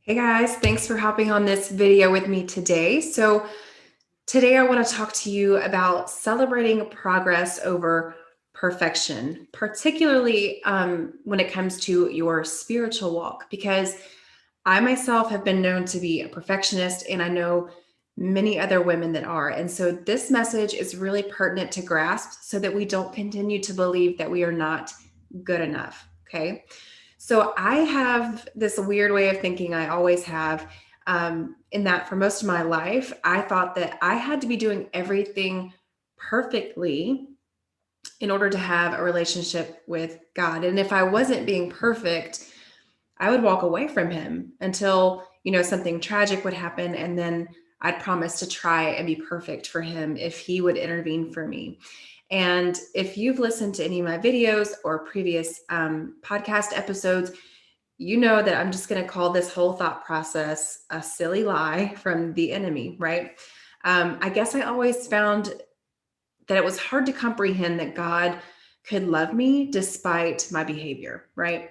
Hey guys, thanks for hopping on this video with me today. Today I want to talk to you about celebrating progress over perfection, particularly when it comes to your spiritual walk, because I myself have been known to be a perfectionist, and I know many other women that are. And so this message is really pertinent to grasp so that we don't continue to believe that we are not good enough. Okay. So I have this weird way of thinking, I always have, in that for most of my life, I thought that I had to be doing everything perfectly in order to have a relationship with God. And if I wasn't being perfect, I would walk away from him until, something tragic would happen. And then I'd promise to try and be perfect for him if he would intervene for me. And if you've listened to any of my videos or previous podcast episodes, you know that I'm just going to call this whole thought process a silly lie from the enemy, right? I guess I always found that it was hard to comprehend that God could love me despite my behavior, right?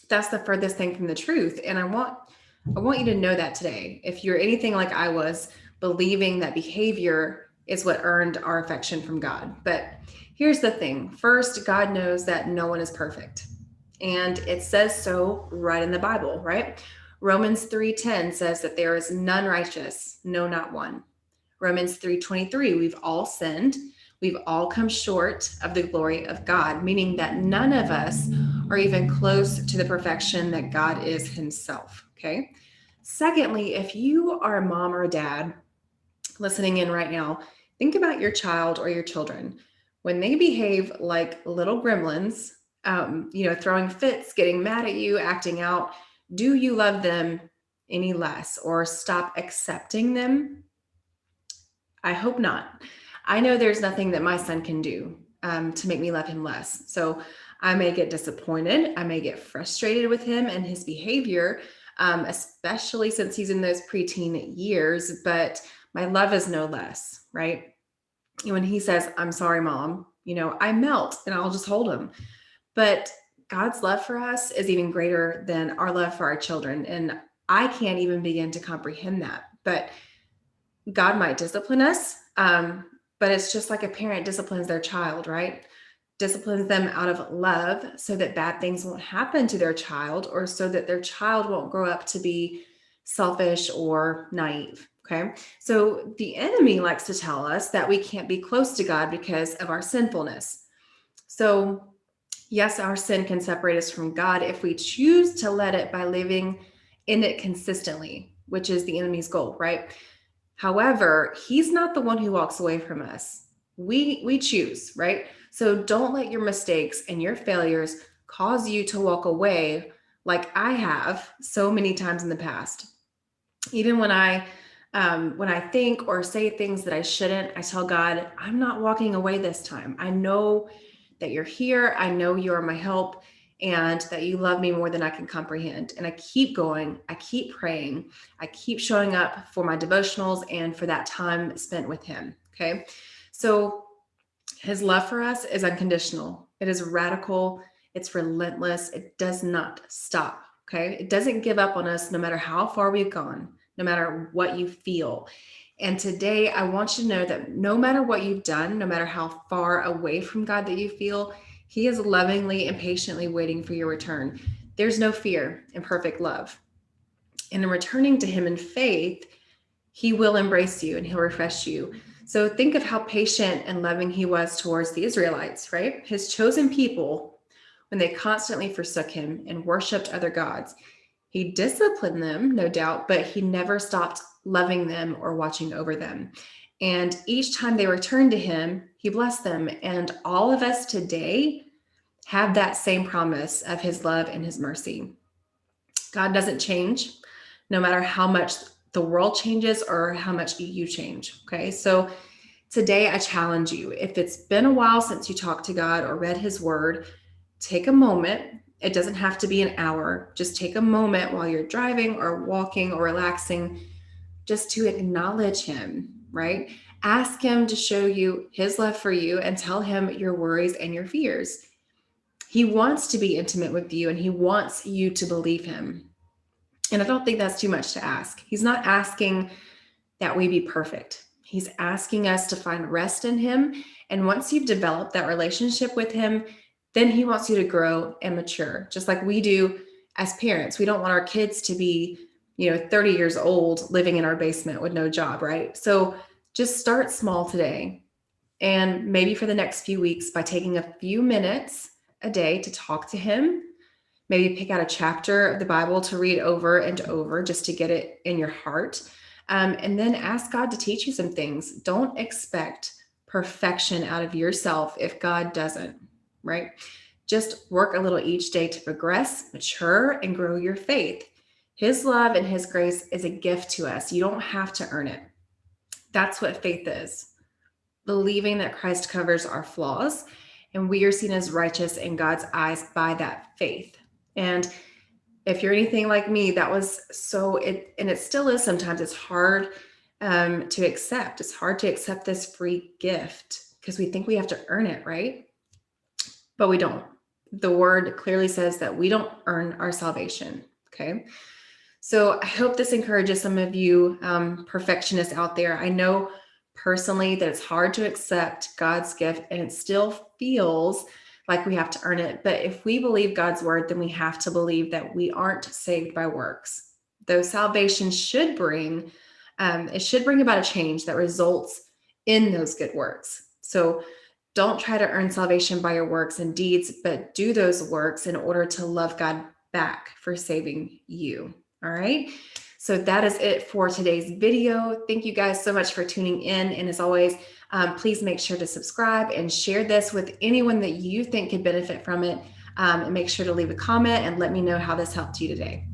That's the furthest thing from the truth. And I want you to know that today. If you're anything like I was, believing that behavior is what earned our affection from God. But here's the thing. First, God knows that no one is perfect. And it says so right in the Bible, right? Romans 3:10 says that there is none righteous, no not one. Romans 3:23, we've all sinned. We've all come short of the glory of God, meaning that none of us are even close to the perfection that God is himself, okay? Secondly, if you are a mom or a dad listening in right now, think about your child or your children. When they behave like little gremlins, throwing fits, getting mad at you, acting out, do you love them any less or stop accepting them? I hope not. I know there's nothing that my son can do to make me love him less. So I may get disappointed. I may get frustrated with him and his behavior, especially since he's in those preteen years. But my love is no less, right? And when he says, "I'm sorry, mom," I melt and I'll just hold him. But God's love for us is even greater than our love for our children. And I can't even begin to comprehend that. But God might discipline us, but it's just like a parent disciplines their child, right? Disciplines them out of love so that bad things won't happen to their child or so that their child won't grow up to be selfish or naive. Okay. So the enemy likes to tell us that we can't be close to God because of our sinfulness. So, yes, our sin can separate us from God if we choose to let it by living in it consistently, which is the enemy's goal, right? However, he's not the one who walks away from us. We choose, right? So don't let your mistakes and your failures cause you to walk away like I have so many times in the past. Even when I think or say things that I shouldn't, I tell God, I'm not walking away this time. I know that you're here. I know you are my help and that you love me more than I can comprehend. And I keep going. I keep praying. I keep showing up for my devotionals and for that time spent with him. Okay. So his love for us is unconditional. It is radical. It's relentless. It does not stop. Okay. It doesn't give up on us no matter how far we've gone, no matter what you feel. And today, I want you to know that no matter what you've done, no matter how far away from God that you feel, he is lovingly and patiently waiting for your return. There's no fear in perfect love. And in returning to him in faith, he will embrace you and he'll refresh you. So think of how patient and loving he was towards the Israelites, right? His chosen people, when they constantly forsook him and worshiped other gods. He disciplined them, no doubt, but he never stopped loving them or watching over them. And each time they returned to him, he blessed them. And all of us today have that same promise of his love and his mercy. God doesn't change no matter how much the world changes or how much you change. Okay. So today I challenge you, if it's been a while since you talked to God or read his word, take a moment. It doesn't have to be an hour. Just take a moment while you're driving or walking or relaxing just to acknowledge him, right? Ask him to show you his love for you and tell him your worries and your fears. He wants to be intimate with you and he wants you to believe him. And I don't think that's too much to ask. He's not asking that we be perfect. He's asking us to find rest in Him. And once you've developed that relationship with Him, then He wants you to grow and mature, just like we do as parents. We don't want our kids to be, 30 years old living in our basement with no job, right? So just start small today. And maybe for the next few weeks, by taking a few minutes a day to talk to Him, maybe pick out a chapter of the Bible to read over and over just to get it in your heart. And then ask God to teach you some things. Don't expect perfection out of yourself if God doesn't, right? Just work a little each day to progress, mature, and grow your faith. His love and His grace is a gift to us. You don't have to earn it. That's what faith is, believing that Christ covers our flaws and we are seen as righteous in God's eyes by that faith. And if you're anything like me, that was and it still is sometimes, it's hard to accept. It's hard to accept this free gift because we think we have to earn it, right? But we don't. The word clearly says that we don't earn our salvation, okay? So I hope this encourages some of you perfectionists out there. I know personally that it's hard to accept God's gift and it still feels like we have to earn it. But if we believe God's word, then we have to believe that we aren't saved by works. Though salvation should bring, it should bring about a change that results in those good works. So don't try to earn salvation by your works and deeds, but do those works in order to love God back for saving you. All right. So that is it for today's video. Thank you guys so much for tuning in. And as always, please make sure to subscribe and share this with anyone that you think could benefit from it. And make sure to leave a comment and let me know how this helped you today.